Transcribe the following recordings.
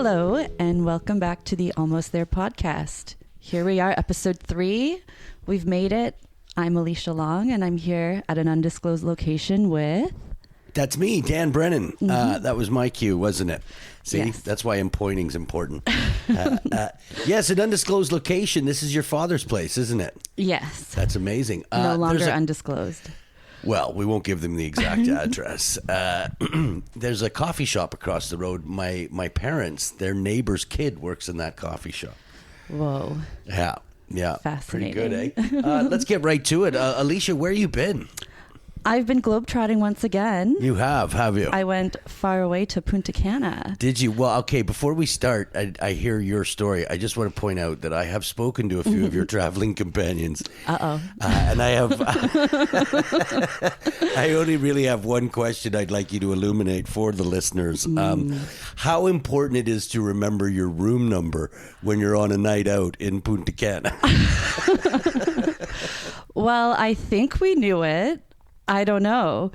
Hello, and welcome back to the Almost There podcast. Here we are, episode 3. We've made it. I'm Alicia Long, and I'm here at an undisclosed location with... That's me, Dan Brennan. That was my cue, wasn't it? See, Yes. That's why pointing's important. Yes, an undisclosed location. This is your father's place, isn't it? Yes. That's amazing. No longer undisclosed. Well, we won't give them the exact address. There's a coffee shop across the road. My parents, their neighbor's kid works in that coffee shop. Whoa. Yeah. Fascinating. Pretty good, eh? Let's get right to it. Alicia, where you been? I've been globetrotting once again. You have you? I went far away to Punta Cana. Did you? Well, okay, before we start, I hear your story. I just want to point out that I have spoken to a few of your traveling companions. And I have... I only really have one question I'd like you to illuminate for the listeners. How important it is to remember your room number when you're on a night out in Punta Cana? Well, I think we knew it. I don't know.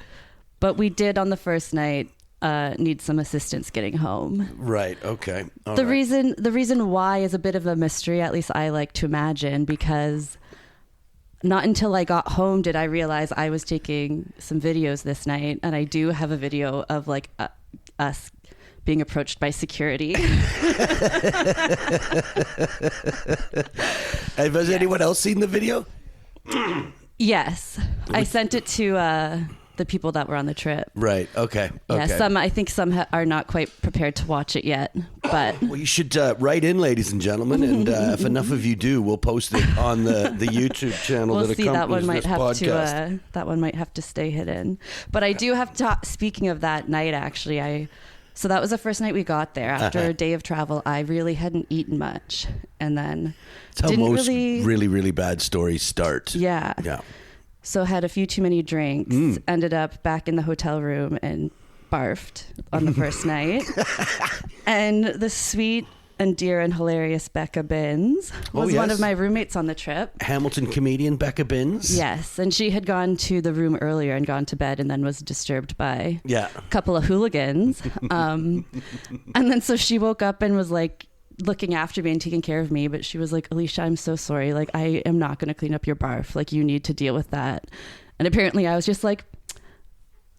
But we did on the first night need some assistance getting home. Right. Okay. The reason why is a bit of a mystery, at least I like to imagine, because not until I got home did I realize I was taking some videos this night, and I do have a video of like us being approached by security. Has anyone else seen the video? Yes. I sent it to the people that were on the trip. Right. Okay. Yeah, I think some are not quite prepared to watch it yet. But well, you should write in, ladies and gentlemen, and if enough of you do, we'll post it on the YouTube channel. We'll that see. That one accompanies might this have podcast. to. That one might have to stay hidden. But I do have to. Speaking of that night, actually, so that was the first night we got there. After a day of travel, I really hadn't eaten much, and then That's how didn't most really, really bad stories start. Yeah. So had a few too many drinks, ended up back in the hotel room and barfed on the first night. And the sweet and dear and hilarious Becca Binns was one of my roommates on the trip. Hamilton comedian Becca Binns. Yes, and she had gone to the room earlier and gone to bed and then was disturbed by a couple of hooligans. And then so she woke up and was like, looking after me and taking care of me, but she was like, Alicia, I'm so sorry. Like, I am not going to clean up your barf. Like, you need to deal with that. And apparently I was just like,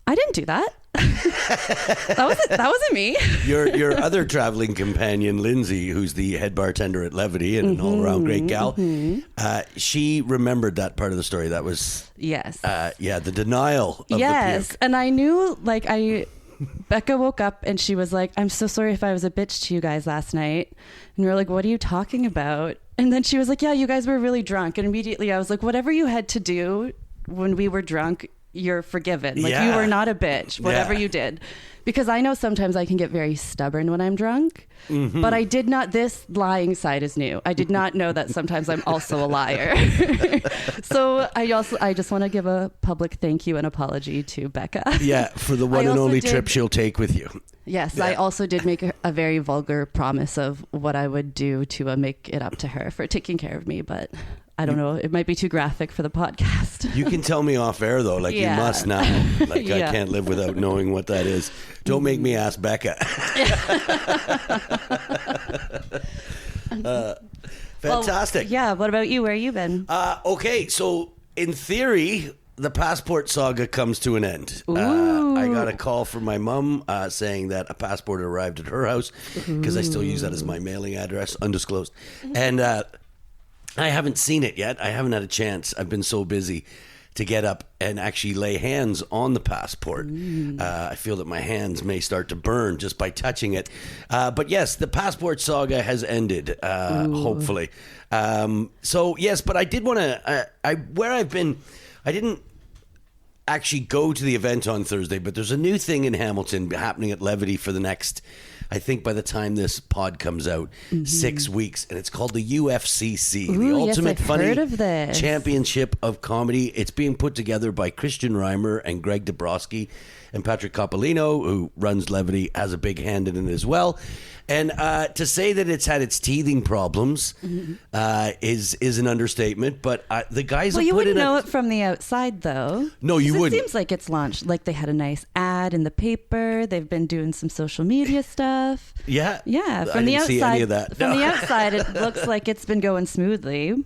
I didn't do that. That wasn't me. Your other traveling companion, Lindsay, who's the head bartender at Levity and an all-around great gal, she remembered that part of the story. That was... Yes. The denial of the puke. And I knew, Becca woke up and she was like, I'm so sorry if I was a bitch to you guys last night. And we were like, what are you talking about? And then she was like, yeah, you guys were really drunk. And immediately I was like, whatever you had to do when we were drunk, you're forgiven. Like, you were not a bitch, whatever you did. Because I know sometimes I can get very stubborn when I'm drunk, but I did not, this lying side is new. I did not know that sometimes I'm also a liar. So I just want to give a public thank you and apology to Becca. Yeah, for the one and only trip she'll take with you. Yes, Yeah. I also did make a very vulgar promise of what I would do to make it up to her for taking care of me, but... I don't know. It might be too graphic for the podcast. You can tell me off air, though. You must now. I can't live without knowing what that is. Don't make me ask Becca. Fantastic. Well, what about you? Where you been? Okay, so in theory, the passport saga comes to an end. I got a call from my mom saying that a passport arrived at her house because I still use that as my mailing address, undisclosed. And... I haven't seen it yet. I haven't had a chance. I've been so busy to get up and actually lay hands on the passport. I feel that my hands may start to burn just by touching it. But yes, the passport saga has ended, hopefully. So yes, but I did want to, where I've been, I didn't actually go to the event on Thursday, but there's a new thing in Hamilton happening at Levity for the next, I think by the time this pod comes out, 6 weeks, and it's called the UFCC, the Ultimate Funny Championship of Comedy. It's being put together by Christian Reimer and Greg Dabrowski, and Patrick Coppolino, who runs Levity, has a big hand in it as well. And to say that it's had its teething problems is an understatement. But the guys you wouldn't know it from the outside, though. No, you wouldn't. It seems like it's launched, like they had a nice ad. ad in the paper. They've been doing some social media stuff. Yeah. Yeah. I didn't see any of that. From the outside, it looks like it's been going smoothly.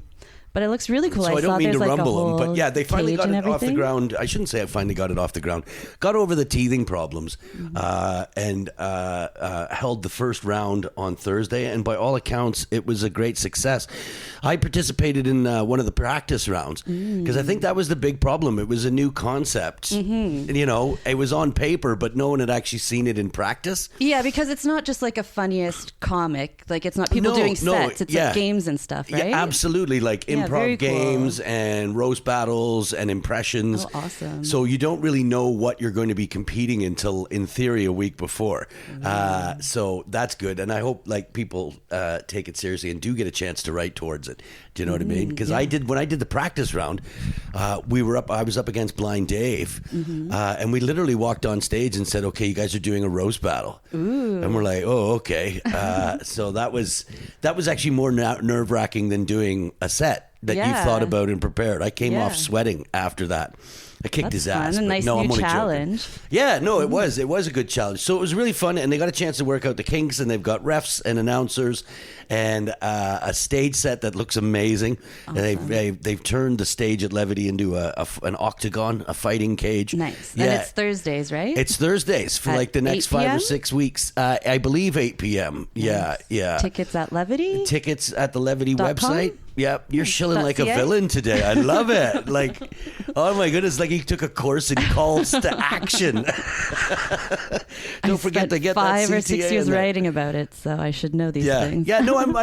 But it looks really cool. So I don't mean to rumble them, but yeah, they finally got it off the everything. ground. I shouldn't say I finally got it off the ground. Got over the teething problems and held the first round on Thursday. And by all accounts, it was a great success. I participated in one of the practice rounds because I think that was the big problem. It was a new concept. And, you know, it was on paper, but no one had actually seen it in practice. Yeah, because it's not just like a funniest comic. Like it's not people doing sets. It's like games and stuff, right? Yeah, absolutely. Like improv games and roast battles and impressions. Oh, awesome. So you don't really know what you're going to be competing until, in theory, a week before. So that's good. And I hope like people take it seriously and do get a chance to write towards it. Do you know what I mean? Because when I did the practice round, I was up against Blind Dave, and we literally walked on stage and said, "Okay, you guys are doing a roast battle," and we're like, "Oh, okay." So that was actually more nerve wracking than doing a set that you thought about and prepared. I came off sweating after that. I kicked his ass. Fun. A nice new challenge. Joking. Yeah, no, it was a good challenge. So it was really fun, and they got a chance to work out the kinks, and they've got refs and announcers, and a stage set that looks amazing. Awesome. And they've turned the stage at Levity into an octagon, a fighting cage. Nice. Yeah. And it's Thursdays, right? It's Thursdays for like the next 5 or 6 weeks. I believe 8 p.m. Nice. Yeah. Tickets at Levity? Tickets at the Levity website. Yep, you're shilling like a .ca? villain today. I love it. Like, oh my goodness, like he took a course in calls to action. Don't forget to get that CTA 5 or 6 years writing about it, so I should know these things. Yeah, no, I'm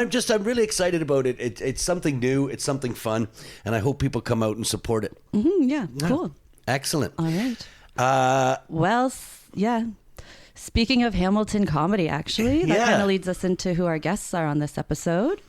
really excited about it. It's something new, it's something fun, and I hope people come out and support it. Yeah, cool. Excellent. All right. Speaking of Hamilton comedy, actually, that kind of leads us into who our guests are on this episode.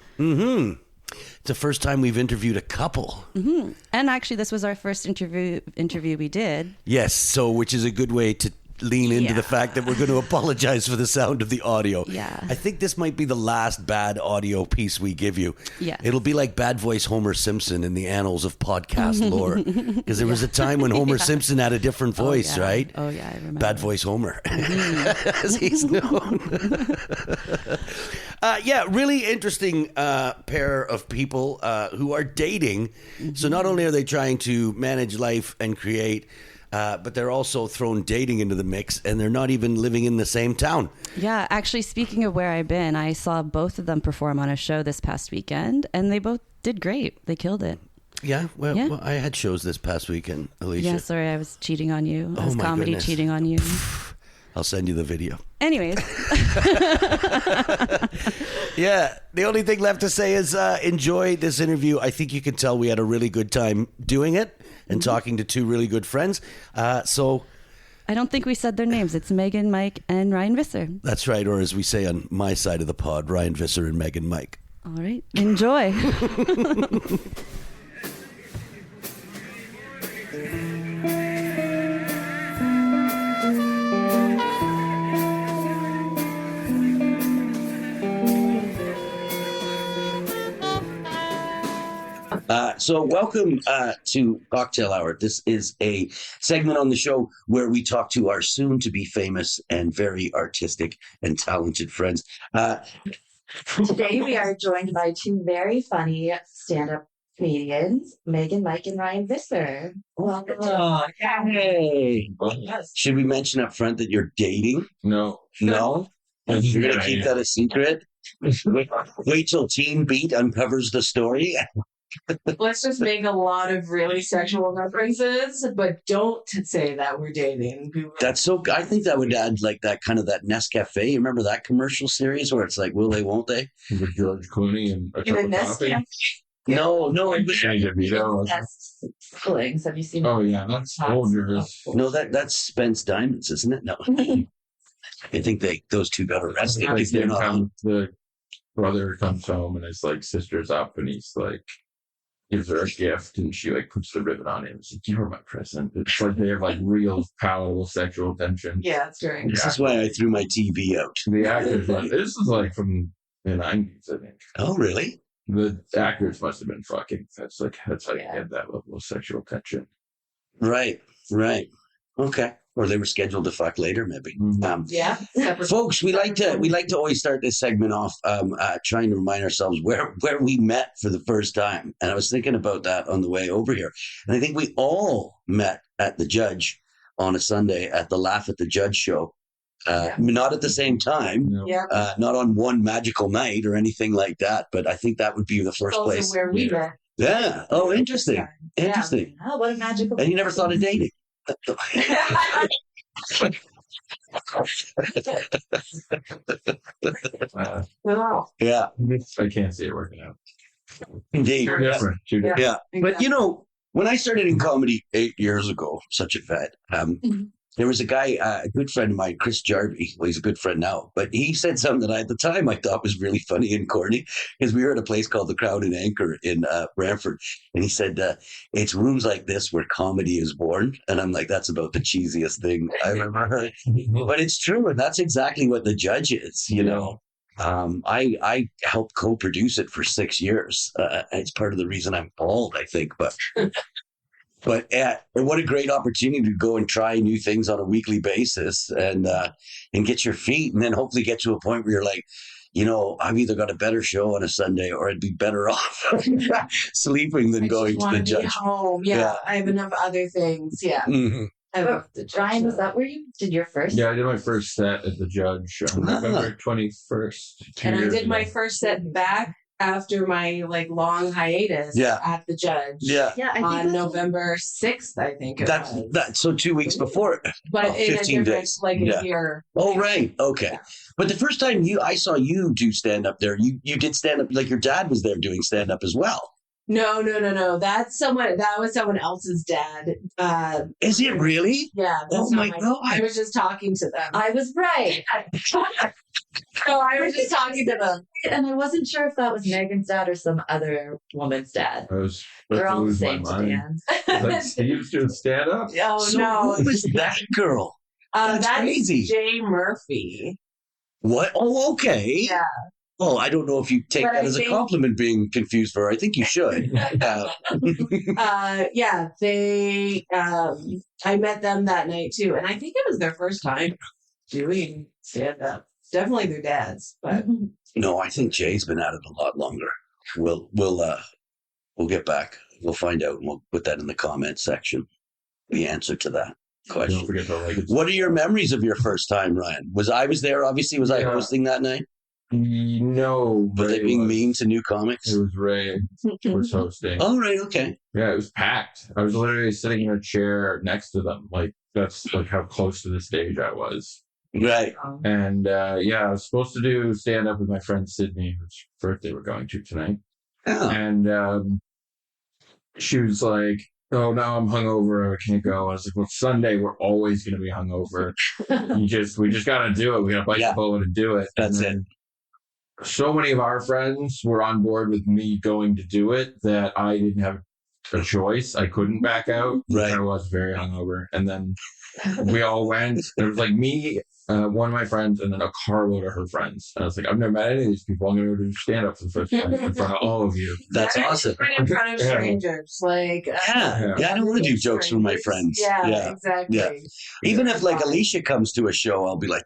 It's the first time we've interviewed a couple. And actually, this was our first interview we did. Yes, so which is a good way to lean into the fact that we're going to apologize for the sound of the audio. Yeah. I think this might be the last bad audio piece we give you. Yeah. It'll be like bad voice Homer Simpson in the annals of podcast lore. Because there was a time when Homer Simpson had a different voice, right? Oh, yeah, I remember. Bad voice Homer, as he's known. Really interesting pair of people who are dating. So not only are they trying to manage life and create, but they're also throwing dating into the mix, and they're not even living in the same town. Yeah, actually, speaking of where I've been, I saw both of them perform on a show this past weekend, and they both did great. They killed it. Yeah, well, I had shows this past weekend, Alicia. Yeah, sorry, I was cheating on you. Oh, my comedy goodness. cheating on you. I'll send you the video. Anyways. Yeah, the only thing left to say is enjoy this interview. I think you can tell we had a really good time doing it and talking to two really good friends. So I don't think we said their names. It's Megan, Myke, and Ryan Visser. That's right, or as we say on my side of the pod, Ryan Visser and Megan Myke. All right, enjoy. So welcome to Cocktail Hour. This is a segment on the show where we talk to our soon-to-be famous and very artistic and talented friends. Today we are joined by two very funny stand-up comedians, Megan, Myke, and Ryan Visser. Welcome. Hey. Should we mention up front that you're dating? No. No? You're going to keep that a secret? Wait till Teen Beat uncovers the story? Let's just make a lot of really sexual references, but don't say that we're dating. That's so. I think that would add like that kind of that Nescafe. You remember that commercial series where it's like, will they, won't they? With George Clooney and a cup Even of coffee. No, it was. That's Flings. Have you seen Oh yeah, that's Folgers. No, that's Spence Diamonds, isn't it? No, I think those two got arrested because they're not on. The brother comes home and his like sister's up, and he's like gives her a gift, and she like puts the ribbon on him. It's like, you're my present. It's like they have like real palatable sexual tension. Yeah, it's great. This is why I threw my TV out. The actors, this is like from the 90s, I think. Oh, really? The actors must have been fucking. That's how you get that level of sexual tension. Right. Okay. or they were scheduled to fuck later, maybe. Yeah. Folks, we like to always start this segment off trying to remind ourselves where we met for the first time. And I was thinking about that on the way over here. And I think we all met at the Judge on a Sunday at the Laugh at the Judge show. Not at the same time, not on one magical night or anything like that, but I think that would be the first Also place where we met. Yeah. Oh, interesting. Interesting. Oh, what a magical. And you never thought of dating. Wow. Yeah. I can't see it working out. Indeed. Too different. Too different. Yeah. But you know, when I started in comedy 8 years ago, such a vet, there was a guy, a good friend of mine, Chris Jarvie. Well, he's a good friend now, but he said something that at the time I thought was really funny and corny, because we were at a place called the Crown and Anchor in Brantford, and he said, it's rooms like this where comedy is born. And I'm like, that's about the cheesiest thing I've ever heard. But it's true, and that's exactly what the Judge is, you know. I helped co-produce it for 6 years. It's part of the reason I'm bald, I think, but what a great opportunity to go and try new things on a weekly basis and get your feet, and then hopefully get to a point where you're like, you know, I've either got a better show on a Sunday or I'd be better off sleeping than going to the Judge. Home. Yeah, I have enough other things. Yeah. Mm-hmm. Ryan, was that where you did your first? Yeah, I did my first set at the Judge on November 21st. And I did my first set back after my long hiatus at the Judge. Yeah. Yeah. I think On November 6th, I think it was. That's so 2 weeks before. But in 15 a different, days. a year. Oh, right. Okay. Yeah. But the first time I saw you do stand up there, you did stand up, like your dad was there doing stand up as well. No. That was someone else's dad. Is it really? Yeah. Oh my God. I was just talking to them. I was right. So I was just talking to them. And I wasn't sure if that was Megan's dad or some other woman's dad. They're all the same to Dan. Like, Steve's doing stand up? Oh, So no. who was that girl? That's crazy. Jay Murphy. What? Oh, okay. Yeah. Oh, I don't know if you take But that I as a think- compliment being confused for her. I think you should. They, I met them that night too. And I think it was their first time doing stand up. Definitely their dads, but No, I think Jay's been at it a lot longer. We'll get back. We'll find out, and we'll put that in the comment section. The answer to that Don't question. forget to like it. What are your memories of your first time, Ryan? I was there, obviously. Was I Yeah. hosting that night? No. Were they Ray being was- mean to new comics? It was Ray was hosting. Oh, right, okay. Yeah, it was packed. I was literally sitting in a chair next to them. Like, that's like how close to the stage I was. Right. And I was supposed to do stand up with my friend Sydney, whose birthday we're going to tonight. Oh. And she was like, "Oh, now I'm hungover. I can't go." I was like, "Well, Sunday we're always going to be hungover. we just got to do it. We got to bite the bullet and do it." That's and then so many of our friends were on board with me going to do it that I didn't have a choice. I couldn't back out. Right. I was very hungover, and then we all went. It was like me, one of my friends, and then a carload of her friends. And I was like, I've never met any of these people. I'm going to go do stand up for the first time in front of all of you. That's awesome. Right in front of Yeah. strangers. Yeah, I don't want to do jokes for my friends. Yeah, exactly. Yeah. Even if Alicia comes to a show, I'll be like,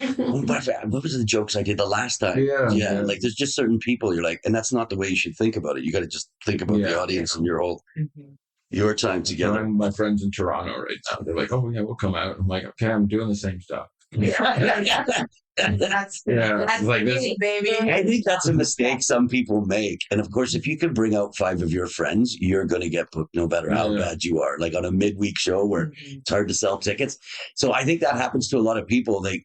what was the jokes I did the last time? Yeah. Like there's just certain people you're like, and that's not the way you should think about it. You got to just think about the audience and your time together. And my friends in Toronto right now, they're like, "Oh yeah, we'll come out." I'm like, "Okay, I'm doing the same stuff." That's like this, me, baby. I think that's a mistake some people make. And of course, if you can bring out 5 of your friends, you're going to get booked no matter how bad you are. Like on a midweek show where it's hard to sell tickets. So I think that happens to a lot of people. They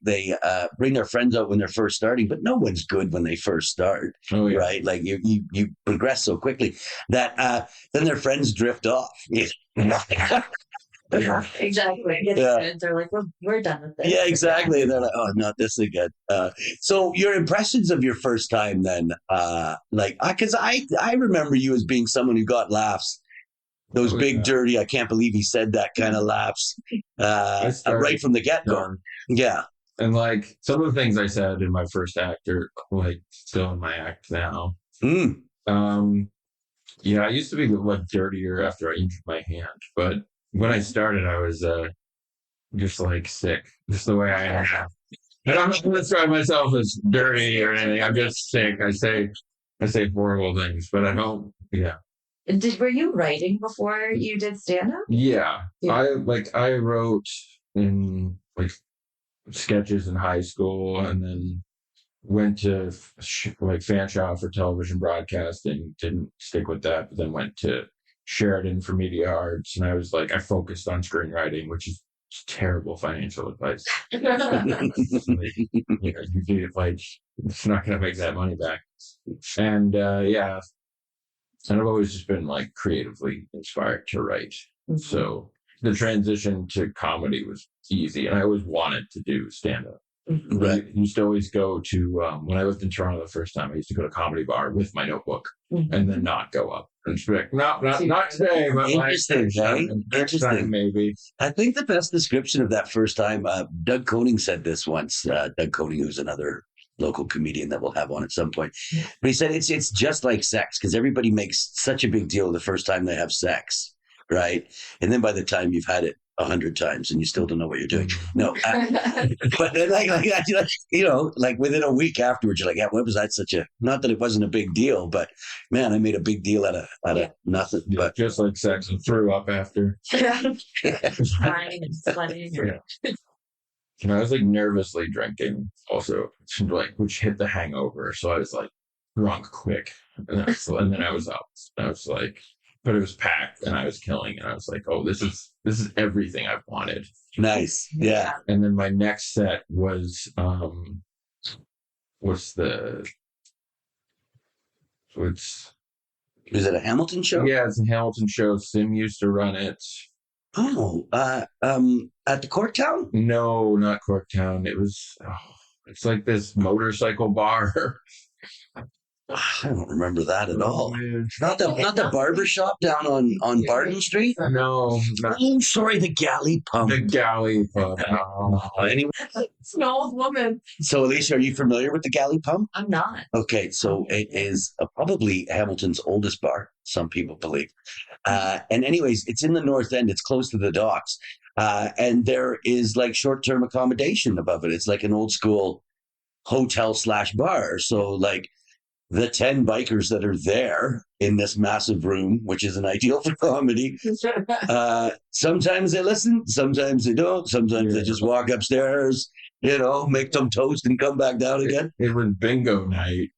bring their friends out when they're first starting, but no one's good when they first start, right? Like you progress so quickly that then their friends drift off. Exactly. Yeah. They're like, we're done with this. Yeah, exactly. And they're like, oh, not this again. So your impressions of your first time then, because I remember you as being someone who got laughs, those big, dirty, I can't believe he said that kind of laughs right from the get-go. Yeah. And like some of the things I said in my first act are like still in my act now. I used to be like dirtier after I injured my hand, but when I started, I was just like sick, just the way I am now. And I'm not going to describe myself as dirty or anything. I'm just sick. I say horrible things, but I don't. Yeah. Were you writing before you did stand up? Yeah. Yeah. I wrote in like sketches in high school, and then went to like Fanshawe for television broadcasting. Didn't stick with that, but then went to Sheridan for media arts, and I focused on screenwriting, which is terrible financial advice. It's not going to make that money back. And yeah, and I've always just been like creatively inspired to write. So the transition to comedy was easy, and I always wanted to do stand up. Right. I used to always go to when I lived in Toronto the first time. I used to go to Comedy Bar with my notebook and then not go up and just be like, no, not today, but Interesting, next time maybe. I think the best description of that first time, Doug Koning said this once. Doug Koning, who's another local comedian that we'll have on at some point, but he said it's just like sex, because everybody makes such a big deal the first time they have sex, right? And then by the time you've had it 100 times and you still don't know what you're doing. No, but then like within a week afterwards, you're like, yeah, what was that such a? Not that it wasn't a big deal, but man, I made a big deal out of nothing. Yeah, but just like sex, and threw up after. Crying and sweating. And I was like nervously drinking also, like, which hit the hangover. So I was like drunk quick, and then I was up. I was like, but it was packed and I was killing, and I was like, oh, this is everything I've wanted. Nice. Yeah. And then my next set was is it a Hamilton show? Yeah, it's a Hamilton show. Sim used to run it. Oh, at the Corktown? No, not Corktown. It was it's like this motorcycle bar. I don't remember that at all. Man. Not the barber shop down on Barton Street? No. Oh, sorry, the Galley Pump. The Galley Pump. Anyway, It's an old woman. so Alicia, are you familiar with the Galley Pump? I'm not. Okay, so it is probably Hamilton's oldest bar, some people believe. And anyways, it's in the North End. It's close to the docks. And there is like short-term accommodation above it. It's like an old school hotel/bar. So like the 10 bikers that are there in this massive room, which is an ideal for comedy, sometimes they listen, sometimes they don't. Sometimes they just walk upstairs, make some toast and come back down again. It was bingo night.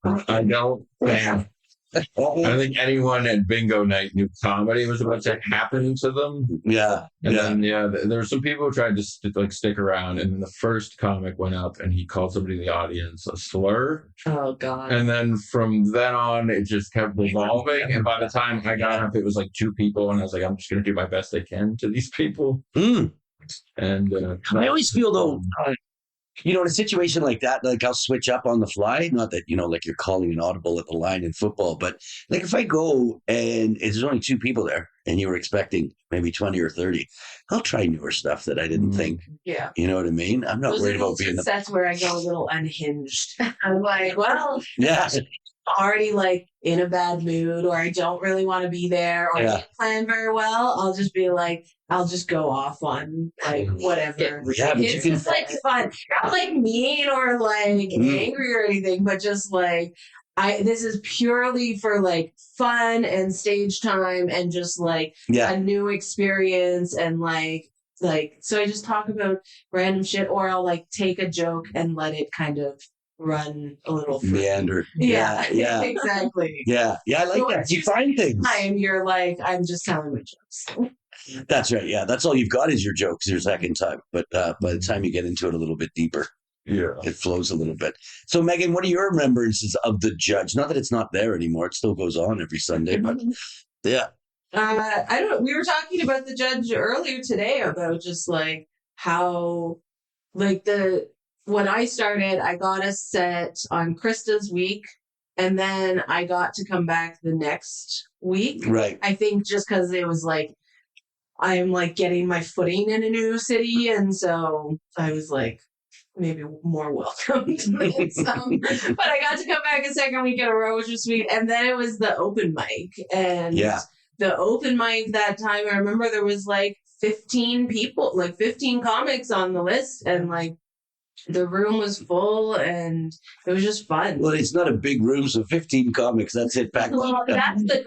I think anyone at bingo night knew comedy was about to happen to them. Yeah. And then, there were some people who tried to stick around, and then the first comic went up and he called somebody in the audience a slur. Oh, God. And then from then on, it just kept evolving. And by the time I got up, it was like 2 people, and I was like, I'm just going to do my best I can to these people. Mm. And I always feel though, in a situation like that, like I'll switch up on the fly. Not that, like you're calling an audible at the line in football, but like if I go and there's only 2 people there and you were expecting maybe 20 or 30, I'll try newer stuff that I didn't think. Yeah. You know what I mean? I'm not worried about being That's where I go a little unhinged. I'm like, well, yeah. already like in a bad mood, or I don't really want to be there, or I didn't plan very well. I'll just be like, I'll just go off on like whatever. Yeah, but it's just like fun, not like mean or like angry or anything, but just like this is purely for like fun and stage time and just like a new experience, and like so I just talk about random shit, or I'll like take a joke and let it kind of run a little free. Meander. Yeah, exactly. Yeah, I like that. You find things. Time you're like, I'm just telling my jokes. That's right. Yeah, that's all you've got is your jokes your second time. But by the time you get into it a little bit deeper, it flows a little bit. So, Megan, what are your remembrances of the Judge? Not that it's not there anymore; it still goes on every Sunday. But yeah, I don't. We were talking about the Judge earlier today about just like how, like when I started, I got a set on Krista's week, and then I got to come back the next week. Right. I think just because it was like, I'm like getting my footing in a new city, and so I was like maybe more welcome to it some. But I got to come back a second week in a row, which was sweet. And then it was the open mic, and the open mic that time, I remember there was like 15 people, like 15 comics on the list, and like the room was full and it was just fun. Well, it's not a big room, so 15 comics, that's it. Back. Well, that's the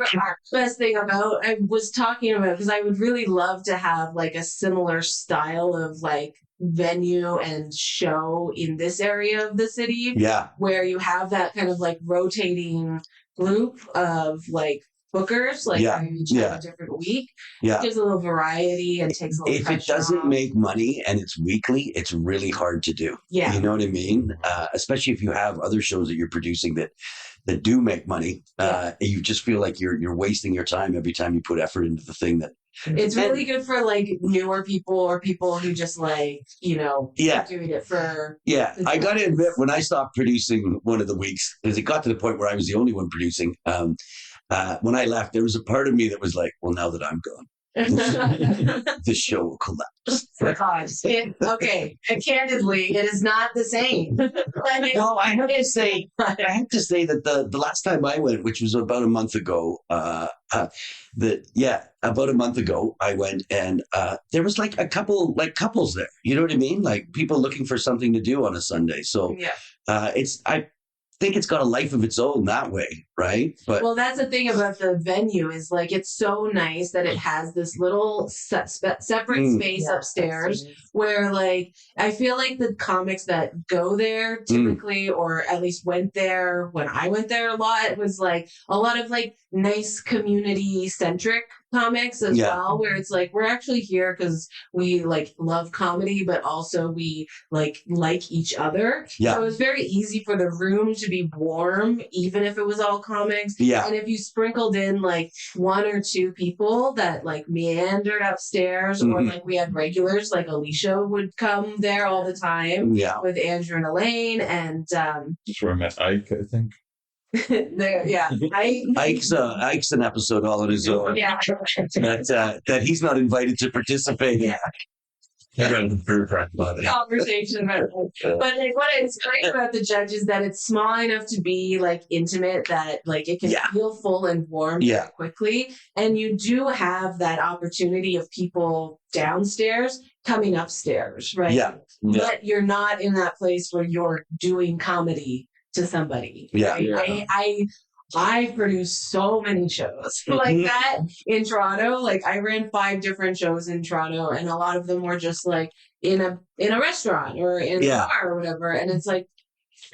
best thing about, I was talking about, because I would really love to have like a similar style of like venue and show in this area of the city. Yeah. Where you have that kind of like rotating group of like bookers, like each have a different week. Yeah. It gives a little variety and takes a little If it doesn't make money and it's weekly, it's really hard to do. Yeah. You know what I mean? Especially if you have other shows that you're producing that do make money. You just feel like you're wasting your time every time you put effort into the thing that. It's really good for like newer people or people who just like, you know, doing it for. Yeah. I got to admit, when I stopped producing one of the weeks, because it got to the point where I was the only one producing, when I left, there was a part of me that was like, well, now that I'm gone, the show will collapse. Okay, and candidly, it is not the same. Well, I have to say that the last time I went, which was about a month ago, about a month ago, I went and there was like a couple, like couples there. You know what I mean? Like people looking for something to do on a Sunday. So I think it's got a life of its own that way, right? But well, that's the thing about the venue is like it's so nice that it has this little separate space upstairs where like I feel like the comics that go there typically or at least went there when I went there a lot was like a lot of like nice community centric comics as well, where it's like we're actually here because we like love comedy, but also we like each other. So it was very easy for the room to be warm, even if it was all comics. And if you sprinkled in like one or two people that like meandered upstairs, or like we had regulars, like Alicia would come there all the time with Andrew and Elaine, and that's where I met Ike, I think. Ike's an episode all on his own. That he's not invited to participate in. Conversation about it. But like, what is great about the Judge is that it's small enough to be like intimate, that like it can feel full and warm very quickly, and you do have that opportunity of people downstairs coming upstairs, right? But you're not in that place where you're doing comedy to somebody. I produced so many shows like that in Toronto. Like I ran 5 different shows in Toronto, and a lot of them were just like in a restaurant or in a bar or whatever. And it's like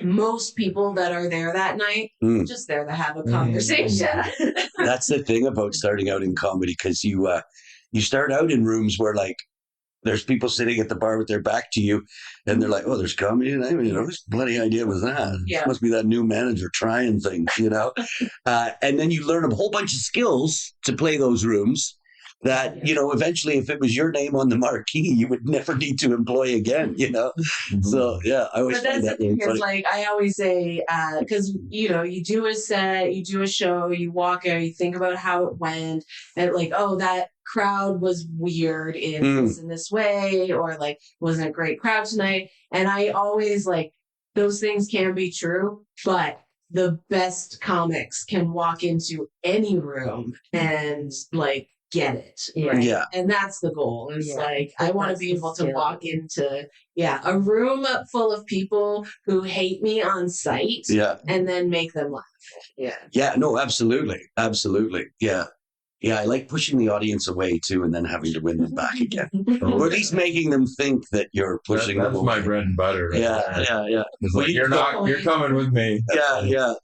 most people that are there that night just there to have a conversation. That's the thing about starting out in comedy, because you start out in rooms where like there's people sitting at the bar with their back to you, and they're like, "Oh, there's comedy tonight." I mean, whose bloody idea was that? It must be that new manager trying things, you know. And then you learn a whole bunch of skills to play those rooms that you know. Eventually, if it was your name on the marquee, you would never need to employ again, you know. So I always find that really funny. Like I always say, because you know, you do a set, you do a show, you walk out, you think about how it went, and like, oh, that crowd was weird in this way, or like wasn't a great crowd tonight. And I always like those things can be true, but the best comics can walk into any room and like get it, right? And that's the goal. It's like I want to be able to walk into a room full of people who hate me on sight and then make them laugh. No, absolutely I like pushing the audience away too, and then having to win them back again, or at least making them think that you're pushing them away. That's my bread and butter. Right? It's Well, like, you're coming with me.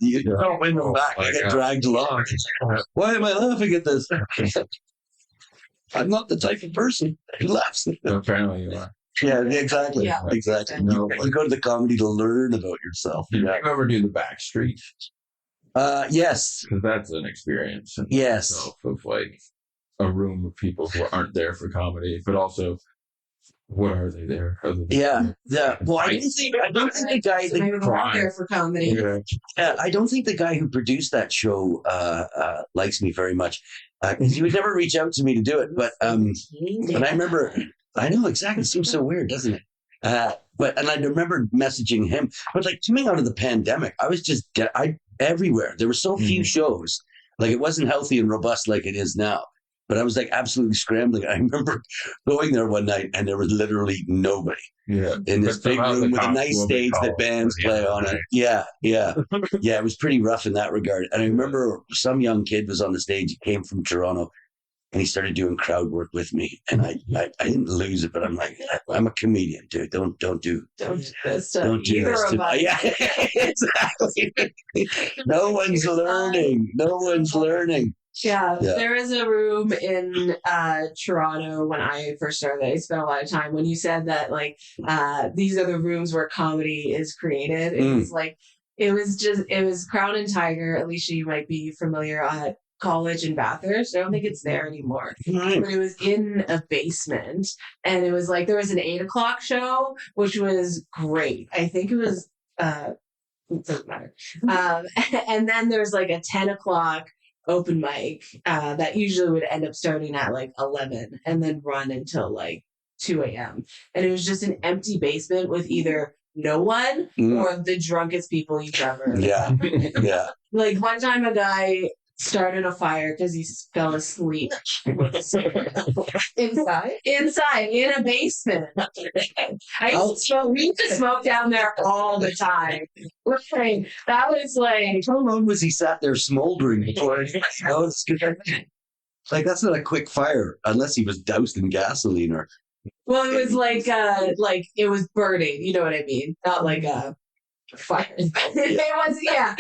You don't win them back. I get dragged along. Why am I laughing at this? I'm not the type of person who laughs. Apparently you are. Yeah, exactly. Exactly. No, you go to the comedy to learn about yourself. Did you ever do the backstreet? Yes. Because that's an experience. Yes. Of like a room of people who aren't there for comedy, but also what are they there? Yeah. Well, I don't think the guy that there for comedy. I don't think the guy who produced that show likes me very much, because he would never reach out to me to do it. But I remember, I know exactly. It seems so weird, doesn't it? But I remember messaging him. But like coming out of the pandemic, I was just everywhere. There were so few shows. Like it wasn't healthy and robust like it is now. But I was like absolutely scrambling. I remember going there one night and there was literally nobody in this big room with a nice stage that bands play on it. Yeah. It was pretty rough in that regard. And I remember some young kid was on the stage. He came from Toronto and he started doing crowd work with me. And I didn't lose it, but I'm like, I'm a comedian, dude. Don't do this to me. Yeah, exactly. No one's learning. Yeah, there is a room in Toronto when I first started. I spent a lot of time when you said that, like, these are the rooms where comedy is created. It was like, it was Crown and Tiger. Alicia, you might be familiar at College in Bathurst. I don't think it's there anymore, but it was in a basement, and it was like there was an 8:00 show, which was great. I think it was it doesn't matter. And then there's like a 10:00 open mic that usually would end up starting at like 11 and then run until like 2 a.m. And it was just an empty basement with either no one or the drunkest people you've ever. Yeah. Like one time a guy started a fire because he fell asleep inside in a basement. We used to smoke down there all the time. That was like, how long was he sat there smoldering before? Like that's not a quick fire unless he was doused in gasoline or. Well, it was like it was burning. You know what I mean? Not like a fire. It was, yeah.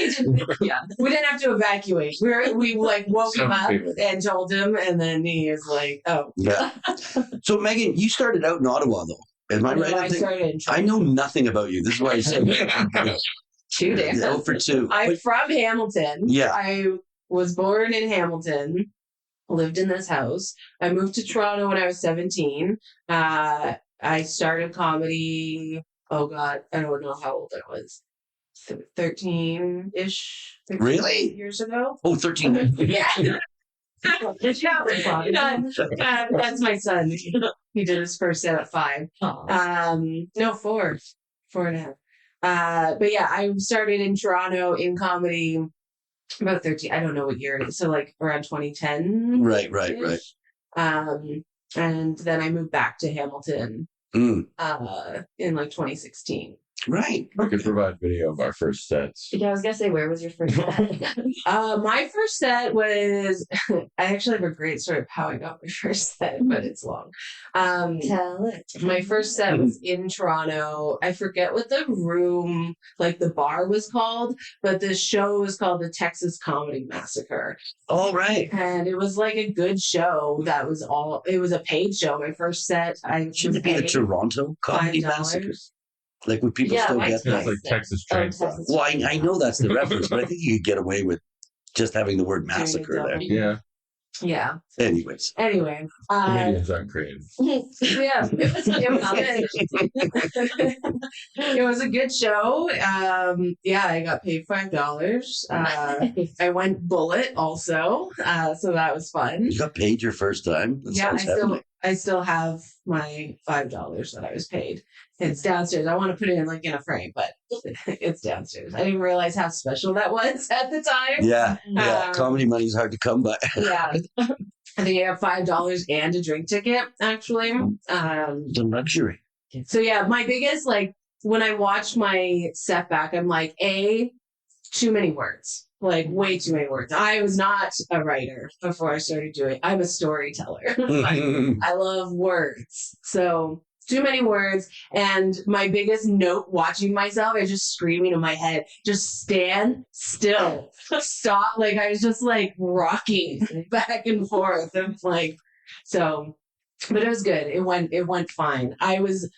We didn't have to evacuate. We like woke him up and told him, and then he was like, "Oh." Yeah. So Megan, you started out in Ottawa, though. Am I right? I know nothing about you. This is why I said 2 days. 0 for 2. I'm from Hamilton. Yeah. I was born in Hamilton. Lived in this house. I moved to Toronto when I was 17. I started comedy. Oh God, I don't know how old I was. 13-ish. Really? Years ago. Oh, 13. Yeah. That's my son. He did his first set at 5. No, 4. 4.5. But yeah, I started in Toronto in comedy about 13. I don't know what year it is. So like around 2010. Right. And then I moved back to Hamilton in like 2016. Right. We could provide video of our first sets. Yeah, I was gonna say, where was your first set? My first set was. I actually have a great story of how I got my first set, but it's long. Tell it. My first set was in Toronto. I forget what the room, like the bar, was called, but the show was called the Texas Comedy Massacre. All right. And it was like a good show. That was all. It was a paid show. My first set. Should it be the Toronto Comedy Massacre? Like, would people still get that? It's like Texas Train Stop. Well, I know that's the reference, but I think you could get away with just having the word massacre there. Yeah. Anyway. Comedians aren't creative. Yeah, it was a good show. I got paid $5. I went bullet also, so that was fun. You got paid your first time? I still have my $5 that I was paid. It's downstairs. I want to put it in like in a frame, but it's downstairs. I didn't realize how special that was at the time. Yeah. Comedy money is hard to come by. Yeah. I think I have $5 and a drink ticket, actually. The luxury. So yeah, my biggest, like, when I watch my setback, I'm like, too many words. Like, way too many words. I was not a writer before I started doing it. I'm a storyteller. I love words. So too many words. And my biggest note watching myself is just screaming in my head, just stand still. Stop. Like, I was just like rocking back and forth. And like, so, but it was good. It went fine. I was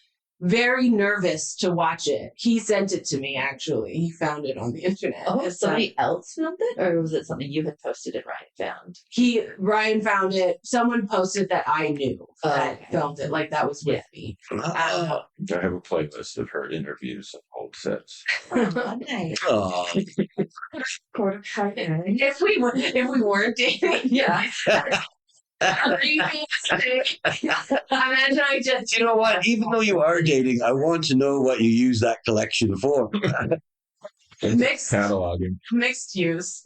very nervous to watch it. He sent it to me, actually. He found it on the internet. Oh, somebody else filmed it? Or was it something you had posted and Ryan found? Ryan found it. Someone posted that I knew that filmed it. Like, that was with me. I have a playlist of her interviews and old sets. Nice. If we weren't dating, yeah. Imagine I just. You know what? Even though you are dating, I want to know what you use that collection for. Mixed cataloging. Mixed use.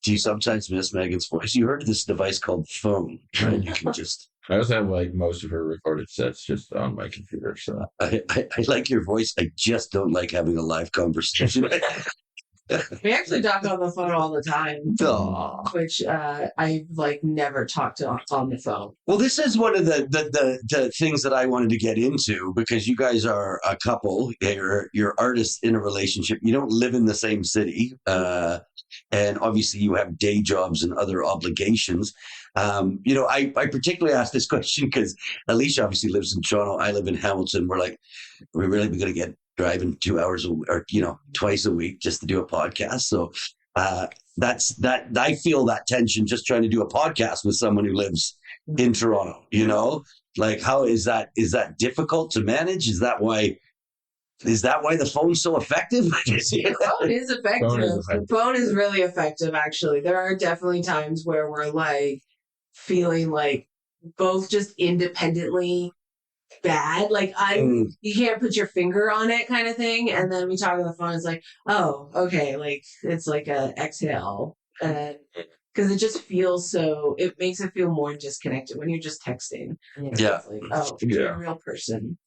Do you sometimes miss Megan's voice? You heard of this device called phone, right? You can just. I also have like most of her recorded sets just on my computer. So I like your voice. I just don't like having a live conversation. We actually talk on the phone all the time, which I like never talked to on the phone. Well, this is one of the things that I wanted to get into because you guys are a couple. You're artists in a relationship. You don't live in the same city, and obviously you have day jobs and other obligations. I particularly asked this question because Alicia obviously lives in Toronto. I live in Hamilton. We're really going to get driving 2 hours or twice a week just to do a podcast. So that's that. I feel that tension just trying to do a podcast with someone who lives in Toronto. Like how is that? Is that difficult to manage? Is that why the phone's so effective? The phone is effective. The phone is really effective. Actually, there are definitely times where we're like feeling like both just independently bad, like you can't put your finger on it kind of thing, and then we talk on the phone, it's like, oh, okay, like it's like a exhale, and because it just feels so, it makes it feel more disconnected when you're just texting. Yeah. It's like, oh, you're a real person.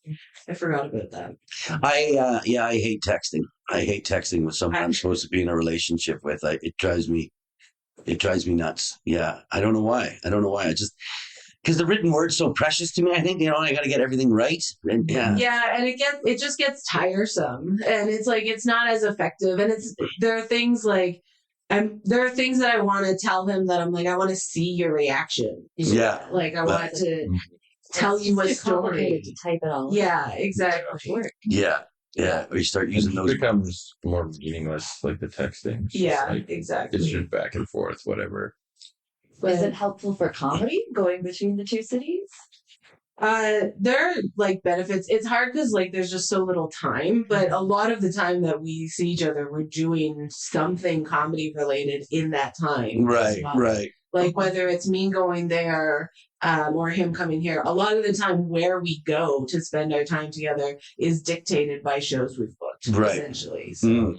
I forgot about that. I hate texting. I hate texting with someone I'm supposed to be in a relationship with. It drives me nuts. Yeah, I don't know why. I just because the written word's so precious to me. I think I got to get everything right. And and it just gets tiresome, and it's like it's not as effective. And there are things like there are things that I want to tell him that I'm like, I want to see your reaction. Yeah, like I want to tell you a story. To type it all. Yeah, exactly. Yeah. We start using those. It becomes more meaningless, like the texting. Exactly. It's just back and forth, whatever. Is it helpful for comedy going between the two cities? There are like benefits. It's hard because like there's just so little time, but a lot of the time that we see each other, we're doing something comedy related in that time. Right. Like whether it's me going there or him coming here, a lot of the time where we go to spend our time together is dictated by shows we've booked, essentially. So.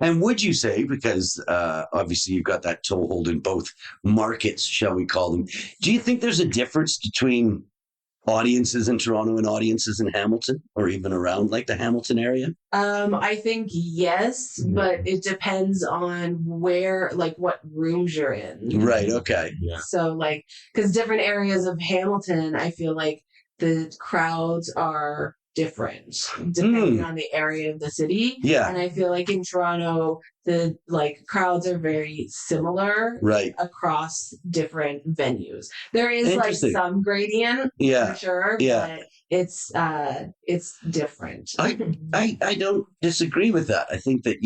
And would you say, because obviously you've got that toehold in both markets, shall we call them, do you think there's a difference between audiences in Toronto and audiences in Hamilton or even around like the Hamilton area? I think yes, but it depends on where, like what rooms you're in. Right. Okay. Yeah. So like, because different areas of Hamilton, I feel like the crowds are different depending on the area of the city. Yeah. And I feel like in Toronto, the like crowds are very similar across different venues. There is like some gradient for sure, but it's different. I don't disagree with that. I think that,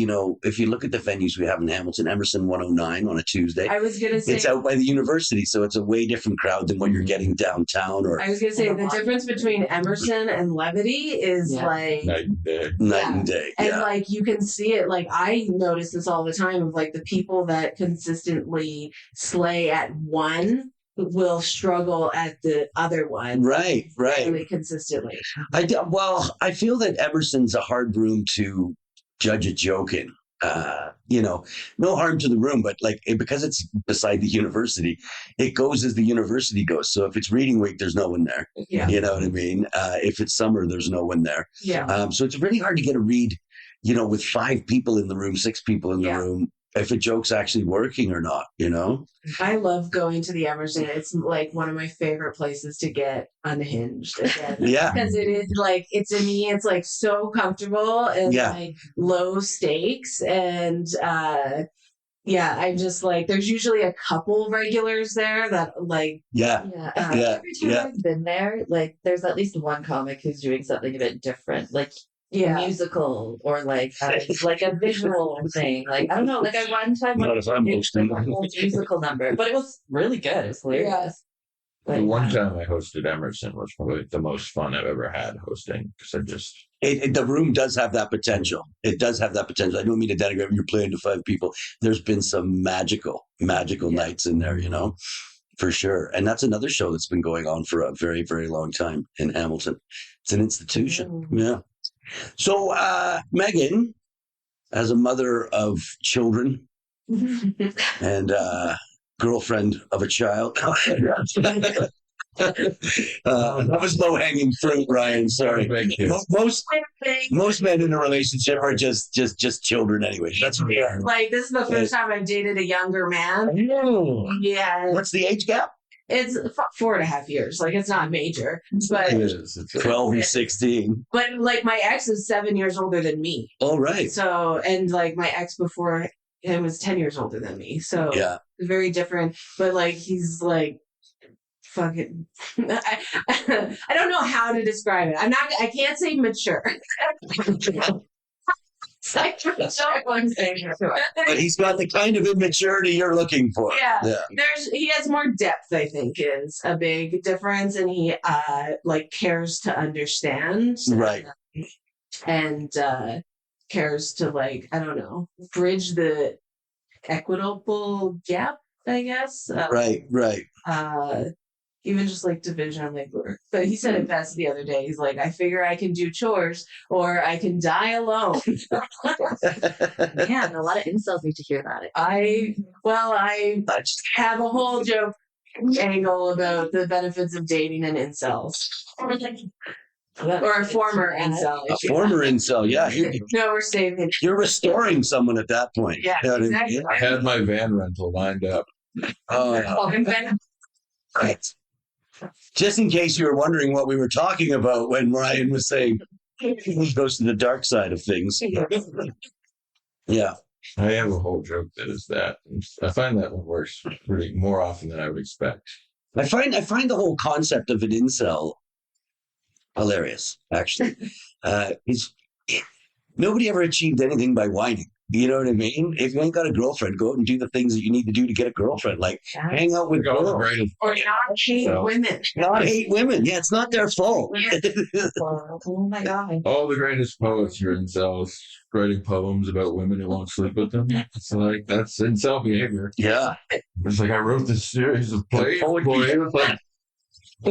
if you look at the venues we have in Hamilton, Emerson 109 on a Tuesday, I was going to say it's out by the university. So it's a way different crowd than what you're getting downtown. Or I was going to say the difference between Emerson and Levity is like night and day. Night and day. And like you can see it, like I notice this all the time of like the people that consistently slay at one will struggle at the other one. Right. Really consistently. I feel that Emerson's a hard room to judge a joke in. No harm to the room, but because it's beside the university, it goes as the university goes. So if it's reading week, there's no one there. Yeah. You know what I mean? If it's summer, there's no one there. Yeah. So it's really hard to get a read, with 5 people in the room, 6 people in the room, if a joke's actually working or not, I love going to the Emerson. It's like one of my favorite places to get unhinged again. Yeah. Because it is like, to me, it's like so comfortable and like low stakes. And I'm just like, there's usually a couple regulars there that like. Yeah. Every time I've been there, like there's at least one comic who's doing something a bit different. Like, musical or like a visual thing. Like I don't know. Like I one time went to a whole musical number, but it was really good. It was hilarious. The one time I hosted Emerson was probably the most fun I've ever had hosting because the room does have that potential. It does have that potential. I don't mean to denigrate when you're playing to 5 people. There's been some magical nights in there, for sure. And that's another show that's been going on for a very, very long time in Hamilton. It's an institution. Yeah. So, Megan, as a mother of children, and girlfriend of a child. That was low-hanging fruit, Ryan. Sorry. Most men in a relationship are just children anyway. That's what we are. Like, this is the first time I've dated a younger man. Oh. Yeah. What's the age gap? It's 4.5 years. Like, it's not major, but 12 and 16. But like, my ex is 7 years older than me. Oh, right. So, and like, my ex before him was 10 years older than me. So yeah, very different. But like, he's like, fucking, I don't know how to describe it. I can't say mature. But he's got the kind of immaturity you're looking for. Yeah. He has more depth, I think, is a big difference, and he like cares to understand, right, and cares to, like, I don't know, bridge the equitable gap, I guess. Right. Even just like division, like, but he said it best the other day. He's like, I figure I can do chores or I can die alone. Man, a lot of incels need to hear that. I have a whole joke angle about the benefits of dating an incel. Or a former incel. A former incel, yeah. No, we're saving. You're restoring someone at that point. Yeah, exactly. I had my van rental lined up. Right. Just in case you were wondering what we were talking about when Ryan was saying he goes to the dark side of things. Yeah. I have a whole joke that is that. I find that one works pretty more often than I would expect. I find the whole concept of an incel hilarious, actually. Nobody ever achieved anything by whining. You know what I mean? If you ain't got a girlfriend, go out and do the things that you need to do to get a girlfriend. Like, hang out with girls. Or not hate women. Not hate women. Yeah, it's not their fault. Oh my God. All the greatest poets are incels, writing poems about women who won't sleep with them. It's like, that's incel behavior. Yeah. It's like, I wrote this series of plays. It's like,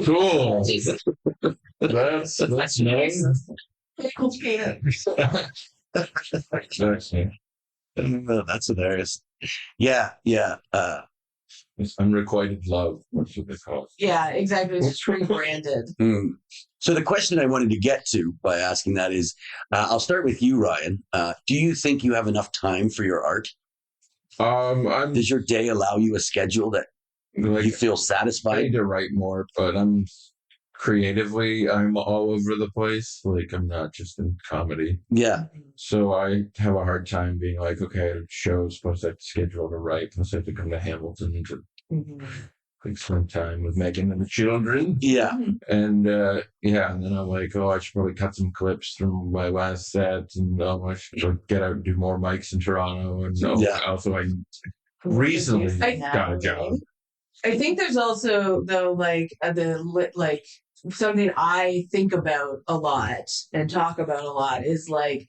cool. That's nice. Exactly. That's hilarious. Yeah. It's unrequited love. That's what they call it. Yeah, exactly. It's pre-branded. So the question I wanted to get to by asking that is, I'll start with you, Ryan. Do you think you have enough time for your art? Does your day allow you a schedule that you feel satisfied? I need to write more, but creatively, I'm all over the place. Like, I'm not just in comedy. Yeah. So I have a hard time being like, okay, shows, plus I have to schedule to write, plus I have to come to Hamilton to like spend time with Megan and the children. Yeah. And and then I'm like, oh, I should probably cut some clips from my last set, and I should get out and do more mics in Toronto. And also I recently got a job. I think there's also, though, like something I think about a lot and talk about a lot is like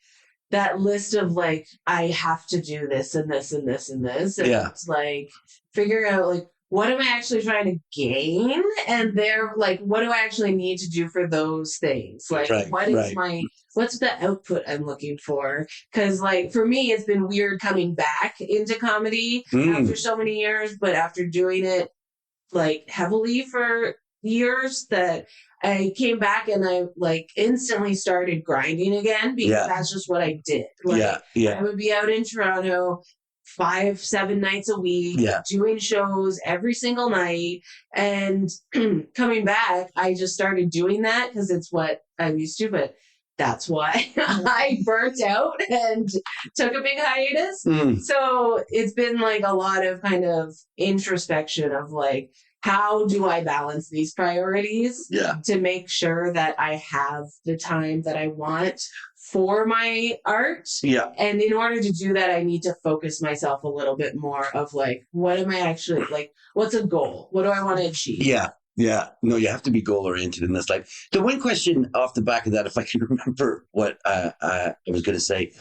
that list of like, I have to do this and this and this and this. And it's like figuring out like, what am I actually trying to gain? And they're like, what do I actually need to do for those things? Like, what's the output I'm looking for? Because like, for me, it's been weird coming back into comedy after so many years, but after doing it like heavily for years, that I came back and I like instantly started grinding again, because that's just what I did. Like, I would be out in Toronto 5-7 nights a week, doing shows every single night, and coming back, I just started doing that because it's what I'm used to. But that's why I burnt out and took a big hiatus. So it's been like a lot of kind of introspection of like, how do I balance these priorities to make sure that I have the time that I want for my art? And in order to do that, I need to focus myself a little bit more of like, what am I actually like? What's a goal? What do I want to achieve? Yeah. No, you have to be goal oriented in this life. The one question off the back of that, if I can remember what I was going to say,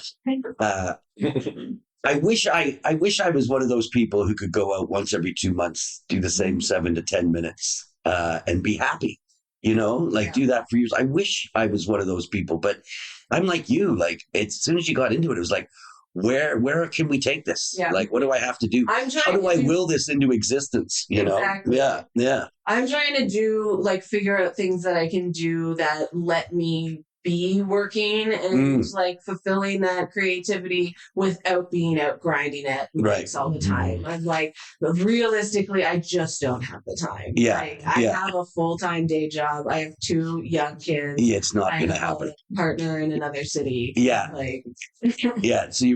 I wish I was one of those people who could go out once every 2 months, do the same 7 to 10 minutes, and be happy, do that for years. I wish I was one of those people, but I'm like you, like as soon as you got into it, it was like, where can we take this? Yeah. Like, what do I have to do? I'm trying How do I will this into existence? You Exactly. know? Yeah. I'm trying to do like figure out things that I can do that let me be working and like fulfilling that creativity without being out grinding at mics all the time. I'm like, but realistically, I just don't have the time. Yeah. Like, I have a full-time day job. I have 2 young kids. Yeah, it's not going to happen. A partner in another city. Yeah. Like, yeah. So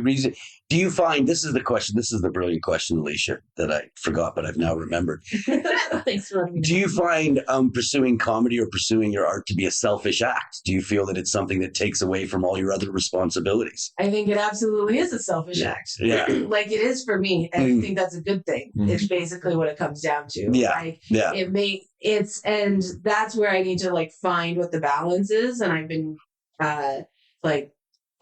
do you find, this is the question, this is the brilliant question, Alicia, that I forgot, but I've now remembered. Thanks for letting me know. Do you find pursuing comedy or pursuing your art to be a selfish act? Do you feel that it's something that takes away from all your other responsibilities? I think it absolutely is a selfish act. Yeah. Like it is for me. And I think that's a good thing. It's basically what it comes down to. Yeah. Like, yeah. And that's where I need to like find what the balance is. And I've been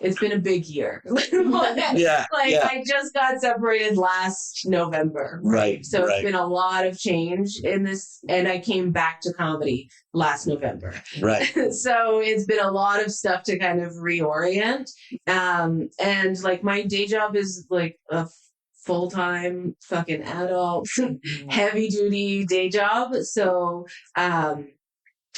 it's been a big year. I just got separated last November. Right. So it's been a lot of change in this. And I came back to comedy last November. Right. So it's been a lot of stuff to kind of reorient. And like my day job is like a full-time fucking adult, heavy duty day job. So I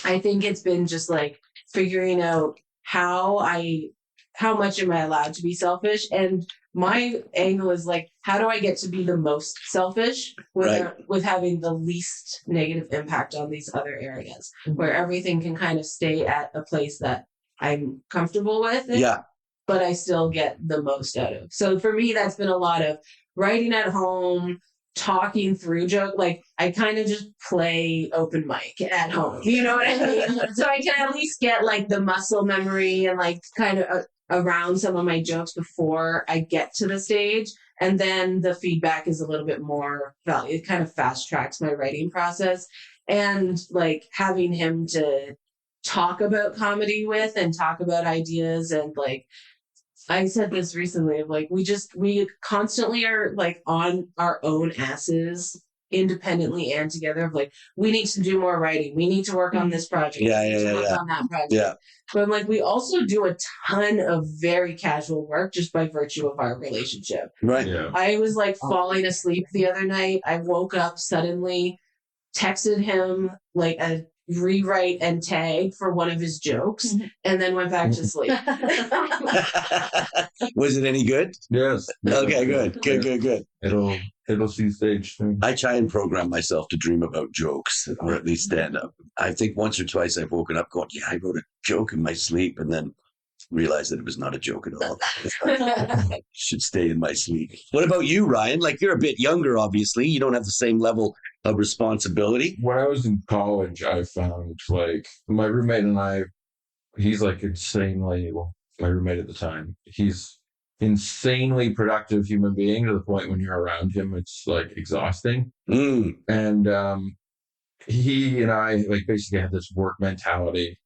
think it's been just like figuring out how much am I allowed to be selfish? And my angle is like, how do I get to be the most selfish with having the least negative impact on these other areas where everything can kind of stay at a place that I'm comfortable with. But I still get the most out of. So for me, that's been a lot of writing at home, talking through joke. Like I kind of just play open mic at home. You know what I mean? So I can at least get like the muscle memory and like kind of around some of my jokes before I get to the stage. And then the feedback is a little bit more value. It kind of fast tracks my writing process. And like having him to talk about comedy with and talk about ideas. And like, I said this recently of like, we constantly are like on our own asses independently and together of like, we need to do more writing. We need to work on this project. Work on that project. Yeah. But I'm like, we also do a ton of very casual work just by virtue of our relationship. Right. Yeah. I was like falling asleep the other night. I woke up suddenly, texted him like a rewrite and tag for one of his jokes, and then went back to sleep. Was it any good? Yes. Okay, good. It'll see stage thing. I try and program myself to dream about jokes, or at least stand up. I think once or twice I've woken up going, I wrote a joke in my sleep, and then realized that it was not a joke at all. Should stay in my sleep. What about you, Ryan? Like, you're a bit younger, obviously. You don't have the same level of responsibility. When I was in college, I found like my roommate and I, he's like insanely, well, my roommate at the time, he's insanely productive human being to the point when you're around him, it's like exhausting. And he and I like basically had this work mentality.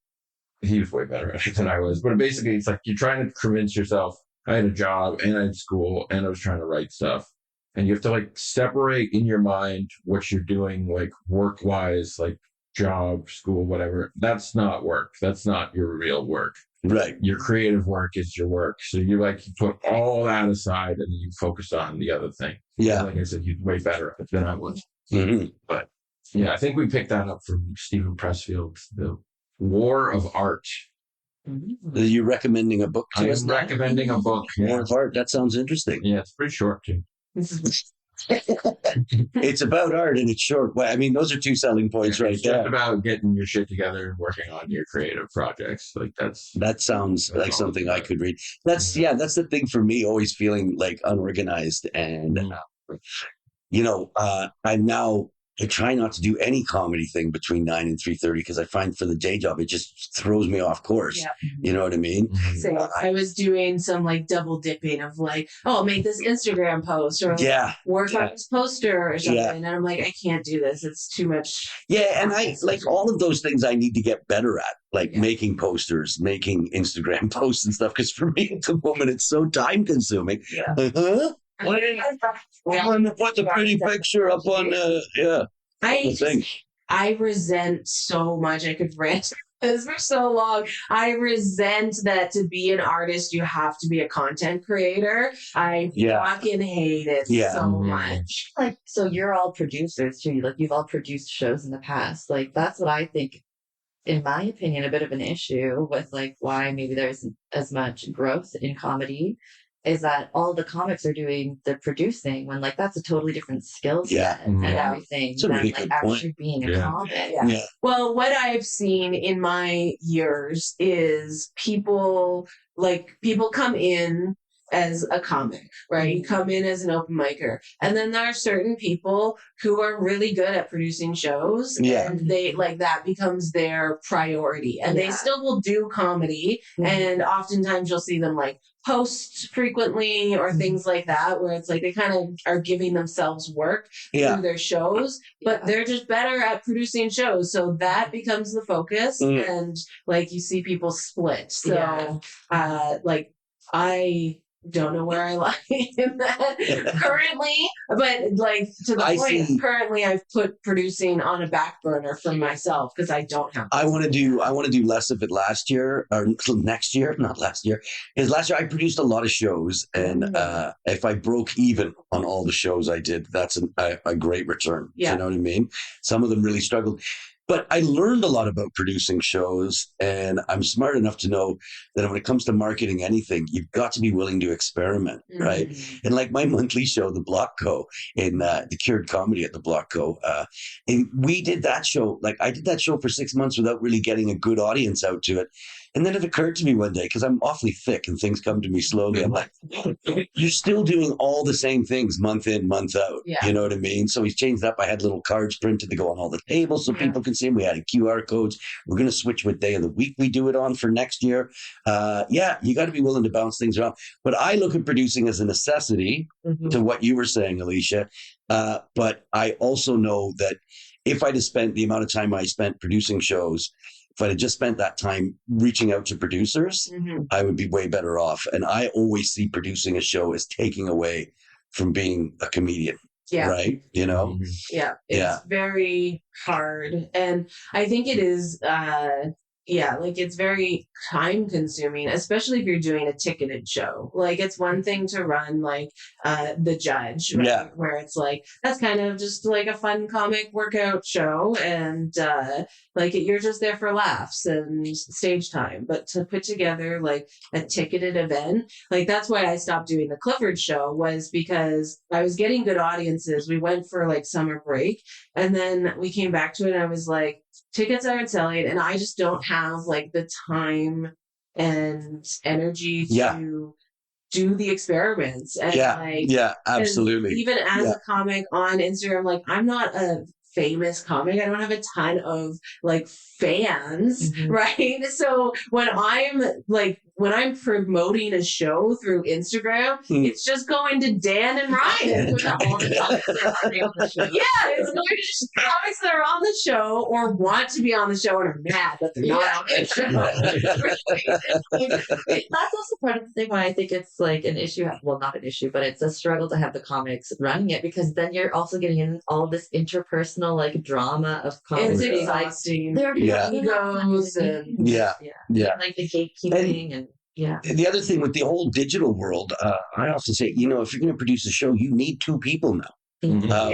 He was way better at it than I was, but basically it's like you're trying to convince yourself. I had a job and I had school and I was trying to write stuff, and you have to like separate in your mind what you're doing, like work wise, like job, school, whatever. That's not work. That's not your real work. Right. Your creative work is your work. So you put all that aside and then you focus on the other thing. Yeah. Like I said, you're way better at it than I was. But yeah, I think we picked that up from Stephen Pressfield's The War of Art. Are you recommending a book to us? I'm recommending a book. War of Art. That sounds interesting. Yeah, it's pretty short too. It's about art and it's short. Well, I mean, those are two selling points right there. It's about getting your shit together and working on your creative projects. Like that sounds like something I could read. That's the thing for me, always feeling like unorganized. And, I try not to do any comedy thing between 9 and 3:30 because I find for the day job, it just throws me off course. Yeah. You know what I mean? So I was doing some like double dipping of like, I'll make this Instagram post or work on this poster or something. Yeah. And I'm like, I can't do this. It's too much. Yeah. And I like all of those things I need to get better at, like making posters, making Instagram posts and stuff. Because for me at the moment, it's so time consuming. Yeah. Put the pretty picture up on I resent so much. I could rant this for so long. I resent that to be an artist, you have to be a content creator. I fucking hate it so much. Like, so you're all producers too. Like, you've all produced shows in the past. Like, that's what I think, in my opinion, a bit of an issue with like why maybe there isn't as much growth in comedy is that all the comics are doing the producing when like that's a totally different skill set and everything than really like actually being a comic. Well, what I've seen in my years is people come in as a comic, right? You come in as an open micer. And then there are certain people who are really good at producing shows and they like that becomes their priority. And they still will do comedy. And oftentimes you'll see them like post frequently or things like that, where it's like they kind of are giving themselves work through their shows, but they're just better at producing shows. So that becomes the focus. And like you see people split. So like I don't know where I lie in that currently, but like to the point, currently I've put producing on a back burner for myself because I don't have. I want to do less of it last year or next year, not last year. Because last year I produced a lot of shows, and if I broke even on all the shows I did, that's a great return. You know what I mean? Some of them really struggled. But I learned a lot about producing shows, and I'm smart enough to know that when it comes to marketing anything, you've got to be willing to experiment, right? And like my monthly show, The Block Co, in the Cured Comedy at The Block Co, and we did that show, like I did that show for 6 months without really getting a good audience out to it. And then it occurred to me one day, because I'm awfully thick and things come to me slowly. I'm like, you're still doing all the same things month in, month out. You know what I mean? So he's changed up. I had little cards printed to go on all the tables so people can see them. We added QR codes. We're going to switch what day of the week we do it on for next year. You got to be willing to bounce things around. But I look at producing as a necessity to what you were saying, Alicia. But I also know that if I'd have spent the amount of time I spent producing shows, if I'd have just spent that time reaching out to producers, I would be way better off. And I always see producing a show as taking away from being a comedian. Right? You know? It's very hard. And I think it is, like it's very time consuming, especially if you're doing a ticketed show. Like it's one thing to run like The Judge, right? Where it's like, that's kind of just like a fun comic workout show. And like you're just there for laughs and stage time. But to put together like a ticketed event, like that's why I stopped doing the Clifford show, was because I was getting good audiences. We went for like summer break and then we came back to it and I was like, tickets aren't selling and I just don't have like the time and energy to do the experiments. And absolutely. And even as a comic on Instagram, like I'm not a famous comic. I don't have a ton of like fans, right? So when I'm promoting a show through Instagram, it's just going to Dan and Ryan. It's going to comics that are on the show or want to be on the show and are mad that they're not on the show. That's also part of the thing why I think it's like an issue. Well, not an issue, but it's a struggle to have the comics running it, because then you're also getting in all this interpersonal like drama of comedy. It's exhausting. There are egos and like the gatekeeping and the other thing with the whole digital world, I often say, if you're going to produce a show, you need two people now.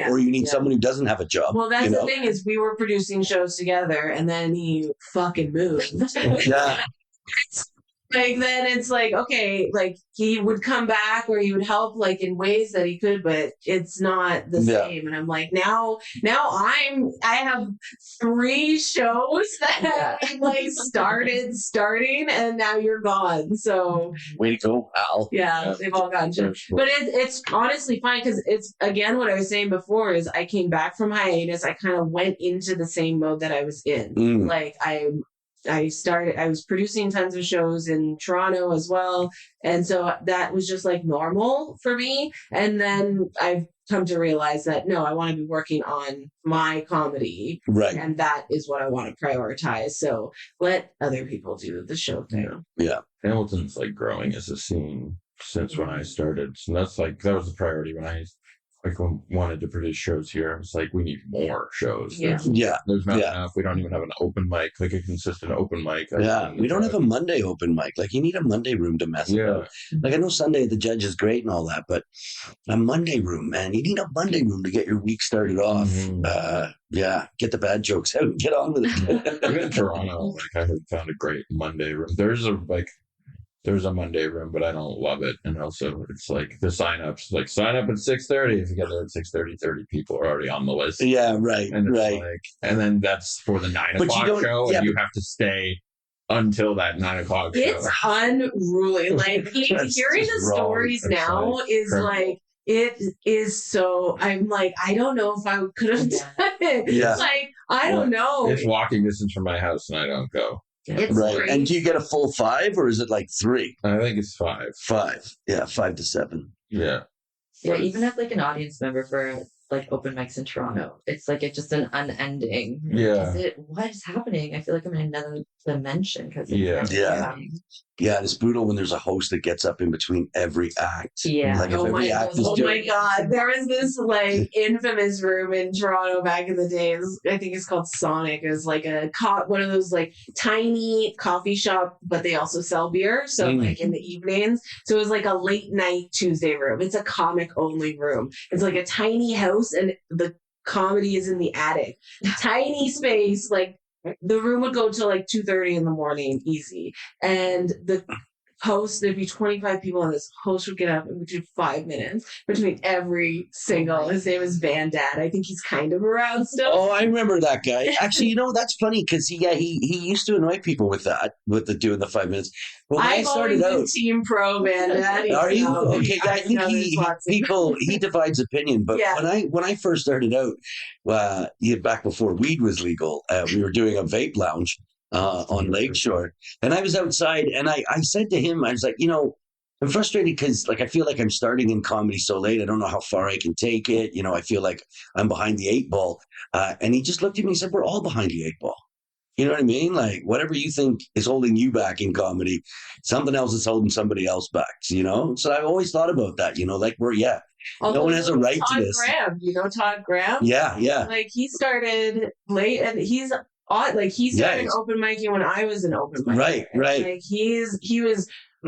Or you need someone who doesn't have a job. Well, that's the thing is we were producing shows together and then he fucking moved. Like then it's like, okay, like he would come back or he would help like in ways that he could, but it's not the same. And I'm like, now I have 3 shows that I like starting and now you're gone. So way to go, Al. Yeah, they've all gone. But it's honestly fine because it's again what I was saying before is I came back from hiatus. I kind of went into the same mode that I was in. Like I was producing tons of shows in Toronto as well. And so that was just like normal for me. And then I've come to realize that, no, I want to be working on my comedy. Right. And that is what I want to prioritize. So let other people do the show thing. Yeah. Hamilton's like growing as a scene since when I started. So that was the priority when I like wanted to produce shows here. I was like, we need more shows. Yeah. There's not enough. We don't even have an open mic, like a consistent open mic. We don't have a Monday open mic. Like, you need a Monday room to mess about. Like, I know Sunday at the Judge is great and all that, but a Monday room, man, you need a Monday room to get your week started off. Get the bad jokes out and get on with it. Even in Toronto, like, I found a great Monday room. There's a Monday room, but I don't love it. And also, it's like the sign-ups, like, sign up at 6:30. If you get there at 6:30, 30 people are already on the list. Yeah, right, and right. Like, and then that's for the 9 o'clock show, and you have to stay until that 9 o'clock show. It's unruly. Like, hearing the stories now is like, it is so, I'm like, I don't know if I could have done it. Yeah. Like, I don't know. It's walking distance from my house, and I don't go. It's right. crazy. And do you get a full 5 or is it like 3? I think it's 5. 5. Yeah, 5 to 7. Yeah. Yeah, even as like an audience member for like open mics in Toronto, it's like it's just an unending. Yeah. What is happening? I feel like I'm in another dimension because yeah, it's brutal when there's a host that gets up in between every act. Yeah. Like, if every act is my God. There was this like infamous room in Toronto back in the day. I think it's called Sonic. It was like one of those like tiny coffee shop, but they also sell beer. So like in the evenings. So it was like a late night Tuesday room. It's a comic only room. It's like a tiny house and the comedy is in the attic. Tiny space, like, the room would go till like 2:30 in the morning, easy. And the host, there'd be 25 people, and this host would get up and would do 5 minutes between every single. His name is Van Dad. I think he's kind of around still. Oh, I remember that guy. Actually, that's funny because he used to annoy people with that, with the doing the 5 minutes. Well, when I started out, Team Pro Van Dad. Are you okay? I think he divides opinion. But when I first started out, back before weed was legal, we were doing a vape lounge on Lakeshore, and I was outside, and I said to him, I was like, I'm frustrated because, like, I feel like I'm starting in comedy so late. I don't know how far I can take it. I feel like I'm behind the 8 ball. And he just looked at me and said, we're all behind the 8 ball. You know what I mean? Like, whatever you think is holding you back in comedy, something else is holding somebody else back, So I've always thought about that, like no one has a right to this. Graham, Todd Graham? Yeah. Like, he started late, and he's odd. Like, he started open micing when I was an open mic. Right. Like, he was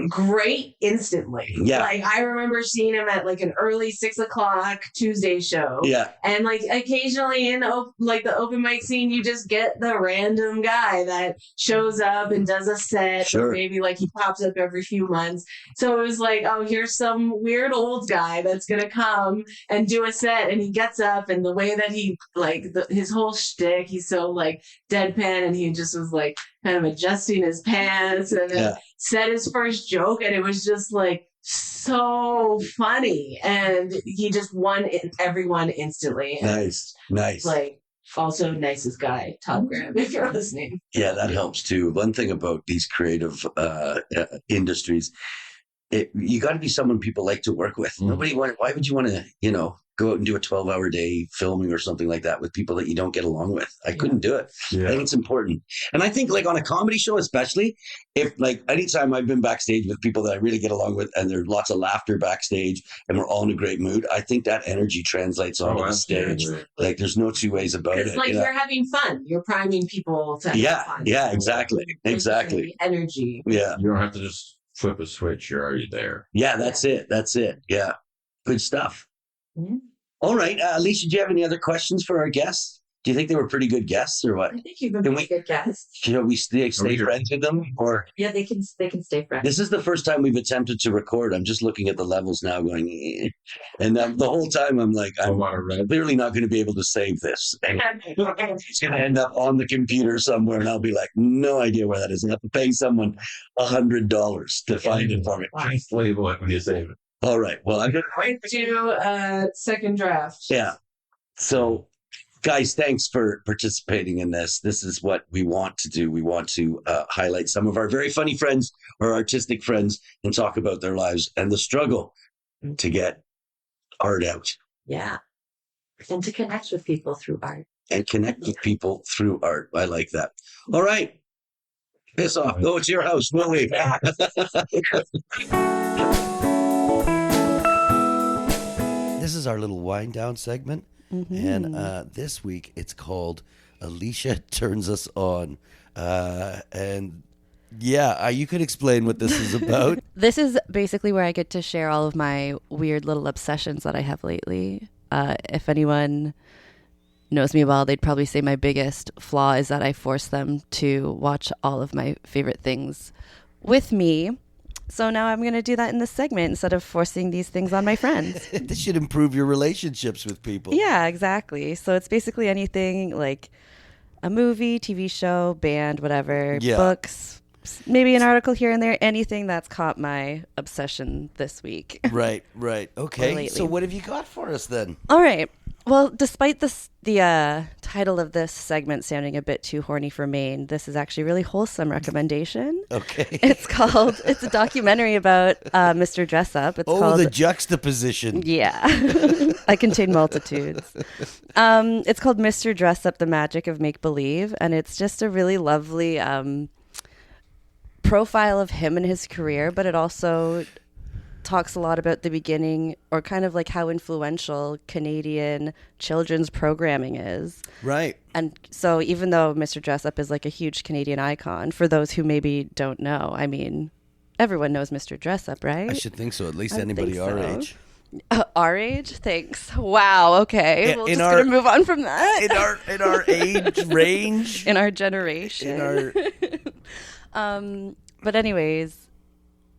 great instantly. Yeah. Like, I remember seeing him at like an early 6 o'clock Tuesday show. Yeah. And like occasionally in like the open mic scene, you just get the random guy that shows up and does a set. Sure. Maybe like he pops up every few months. So it was like, oh, here's some weird old guy that's going to come and do a set. And he gets up, and the way that he like his whole shtick, he's so like deadpan, and he just was like kind of adjusting his pants and then said his first joke, and it was just like so funny, and he just won everyone instantly. Nice. Like, also nicest guy, Todd Graham, if you're listening. Yeah, that helps too. One thing about these creative industries, you got to be someone people like to work with. Why would you want to, go out and do a 12-hour day filming or something like that with people that you don't get along with? I couldn't do it. I think it's important. And I think, like, on a comedy show, especially, if, like, anytime I've been backstage with people that I really get along with, and there's lots of laughter backstage and we're all in a great mood, I think that energy translates onto the stage. Like, there's no two ways about it. It's like you're having fun. You're priming people to have fun. Yeah, exactly. The energy. Yeah. You don't have to just flip a switch. You're already there. Yeah, that's it. Yeah. Good stuff. Yeah. All right. Alicia, do you have any other questions for our guests? Do you think they were pretty good guests or what? I think you've been a good guest. Should we stay friends with them? Or yeah, they can stay friends. This is the first time we've attempted to record. I'm just looking at the levels now going, and the whole time I'm like, I'm clearly not going to be able to save this. And it's going to end up on the computer somewhere, and I'll be like, no idea where that is. I have to pay someone $100 to find it for me. Just label it when you save it. All right. Well, I'm going to do second draft. Yeah. So, guys, thanks for participating in this. This is what we want to do. We want to highlight some of our very funny friends or artistic friends and talk about their lives and the struggle to get art out. Yeah. And to connect with people through art. I like that. All right. Piss off. Go to your house. We'll leave. The this is our little wind down segment. And this week it's called Alicia Turns Us On. And yeah, you could explain what this is about. This is basically where I get to share all of my weird little obsessions that I have lately. If anyone knows me well, they'd probably say my biggest flaw is that I force them to watch all of my favorite things with me. So now I'm going to do that in this segment instead of forcing these things on my friends. This should improve your relationships with people. Yeah, exactly. So it's basically anything like a movie, TV show, band, whatever, books, maybe an article here and there, anything that's caught my obsession this week. Right. Okay, so what have you got for us then? All right. Well, despite the title of this segment sounding a bit too horny for Maine, this is actually a really wholesome recommendation. Okay. It's a documentary about Mr. Dress Up. It's called the juxtaposition. Yeah. I contain multitudes. It's called Mr. Dress Up, The Magic of Make Believe. And it's just a really lovely profile of him and his career, but it also talks a lot about the beginning or kind of like how influential Canadian children's programming is. Right. And so even though Mr. Dress Up is like a huge Canadian icon, for those who maybe don't know, I mean, everyone knows Mr. Dress Up, right? I should think so, at least anybody our age. Our age? Thanks. Wow, okay. We're just going to move on from that. In our age range. In our generation. But anyways,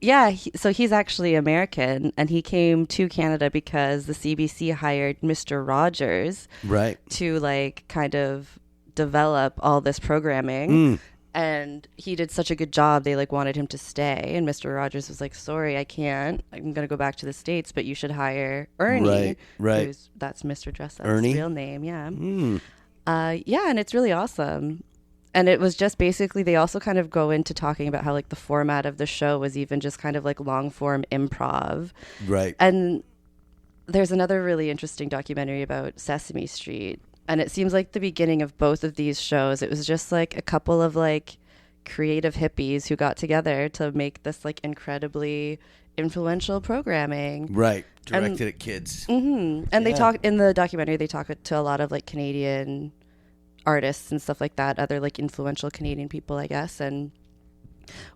yeah, so he's actually American, and he came to Canada because the CBC hired Mr. Rogers to like kind of develop all this programming. And he did such a good job, they like wanted him to stay. And Mr. Rogers was like, sorry, I can't. I'm going to go back to the States, but you should hire Ernie. Right. That's Mr. Dress Up's real name, yeah. Yeah, and it's really awesome. And it was just basically, they also kind of go into talking about how like the format of the show was even just kind of like long form improv. Right. And there's another really interesting documentary about Sesame Street. And it seems like the beginning of both of these shows, it was just like a couple of like creative hippies who got together to make this like incredibly influential programming. Right. Directed at kids. And they talk in the documentary, they talk to a lot of like Canadian artists and stuff like that, other like influential Canadian people, I guess. And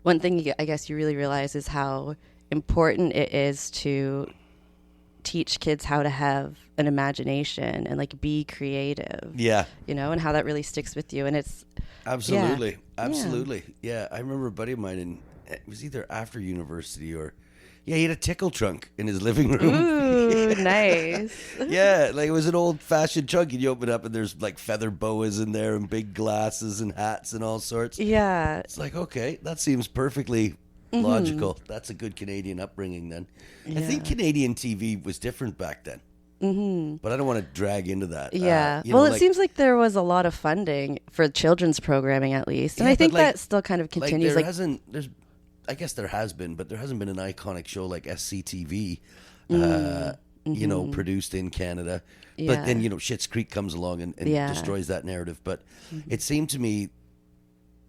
one thing I guess you really realize is how important it is to teach kids how to have an imagination and like be creative. Yeah. You know, and how that really sticks with you. And it's absolutely. Yeah. I remember a buddy of mine, it was either after university or he had a tickle trunk in his living room. Ooh, nice. Yeah, like it was an old-fashioned trunk, and you open it up, and there's like feather boas in there, and big glasses, and hats, and all sorts. Yeah. It's like, okay, that seems perfectly logical. That's a good Canadian upbringing then. Yeah. I think Canadian TV was different back then. But I don't want to drag into that. Yeah. It seems like there was a lot of funding for children's programming, at least. And I think that still kind of continues. I guess there has been, but there hasn't been an iconic show like SCTV, produced in Canada. Yeah. But then, Schitt's Creek comes along and destroys that narrative. But it seemed to me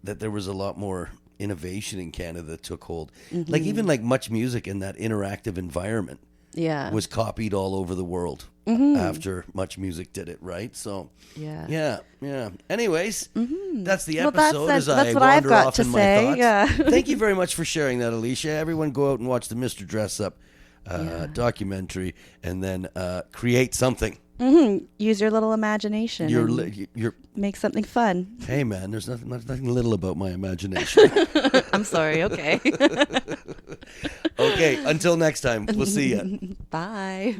that there was a lot more innovation in Canada that took hold. Like even like Much Music in that interactive environment was copied all over the world after Much Music did it, right? So, yeah. Anyways, that's the episode as I wander off in my thoughts. Yeah. Thank you very much for sharing that, Alicia. Everyone go out and watch the Mr. Dress Up documentary and then create something. Use your little imagination. Make something fun. Hey, man, there's nothing little about my imagination. I'm sorry. Okay. Okay. Until next time. We'll see you. Bye.